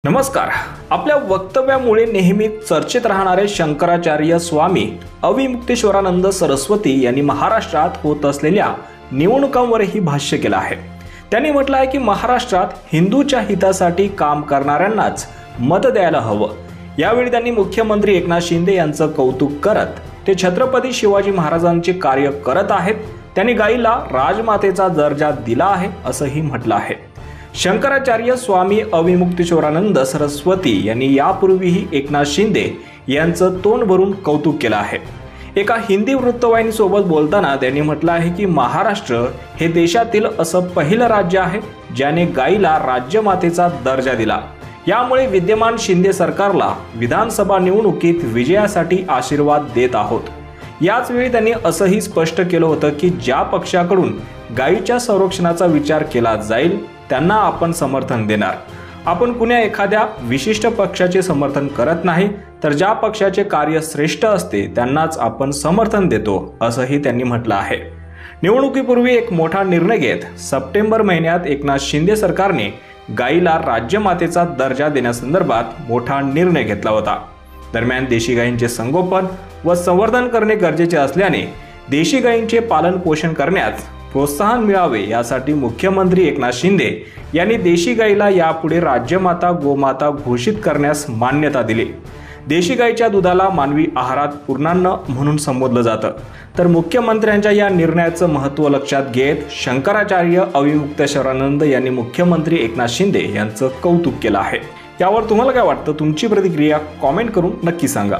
नमस्कार. आपल्या वक्तव्यामुळे नेहमी चर्चेत राहणारे शंकराचार्य स्वामी अविमुक्तेश्वरानंद सरस्वती यांनी महाराष्ट्रात होत असलेल्या निवडणुकांवरही भाष्य केलं आहे. त्यांनी म्हटलं आहे की महाराष्ट्रात हिंदूच्या हितासाठी काम करणाऱ्यांनाच मत द्यायला हवं. यावेळी त्यांनी मुख्यमंत्री एकनाथ शिंदे यांचं कौतुक करत ते छत्रपती शिवाजी महाराजांचे कार्य करत आहेत, त्यांनी गायीला राजमातेचा दर्जा दिला आहे असंही म्हटलं आहे. शंकराचार्य स्वामी अविमुक्तेश्वरानंद सरस्वती यांनी यापूर्वीही एकनाथ शिंदे यांचं तोंड भरून कौतुक केलं आहे. एका हिंदी वृत्तवाहिनीसोबत बोलताना त्यांनी म्हटलं आहे की महाराष्ट्र हे देशातील असं पहिलं राज्य आहे ज्याने गायीला राज्यमातेचा दर्जा दिला. यामुळे विद्यमान शिंदे सरकारला विधानसभा निवडणुकीत विजयासाठी आशीर्वाद देत आहोत. याच वेळी त्यांनी असंही स्पष्ट केलं होतं की ज्या पक्षाकडून गायीच्या संरक्षणाचा विचार केला जाईल त्यांना आपण समर्थन देणार. आपण कुण्या एखाद्या विशिष्ट पक्षाचे समर्थन करत नाही, तर ज्या पक्षाचे कार्य श्रेष्ठ असते त्यांनाच आपण समर्थन देतो असंही त्यांनी म्हटलं आहे. निवडणुकीपूर्वी एक मोठा निर्णय घेत सप्टेंबर महिन्यात एकनाथ शिंदे सरकारने गायीला राज्यमातेचा दर्जा देण्यासंदर्भात मोठा निर्णय घेतला होता. दरम्यान देशी गायींचे संगोपन व संवर्धन करणे गरजेचे असल्याने देशी गायींचे पालन पोषण करण्यास प्रोत्साहन मिळावे यासाठी मुख्यमंत्री एकनाथ शिंदे यांनी देशी गायीला यापुढे राज्यमाता गोमाता घोषित करण्यास मान्यता दिली. देशी गायीच्या दुधाला मानवी आहारात पूर्णान्न म्हणून संबोधलं जातं. तर मुख्यमंत्र्यांच्या या निर्णयाचं महत्त्व लक्षात घेत शंकराचार्य अविमुक्तेश्वरानंद यांनी मुख्यमंत्री एकनाथ शिंदे यांचं कौतुक केलं आहे. यावर तुम्हाला काय वाटतं? तुमची प्रतिक्रिया कॉमेंट करून नक्की सांगा.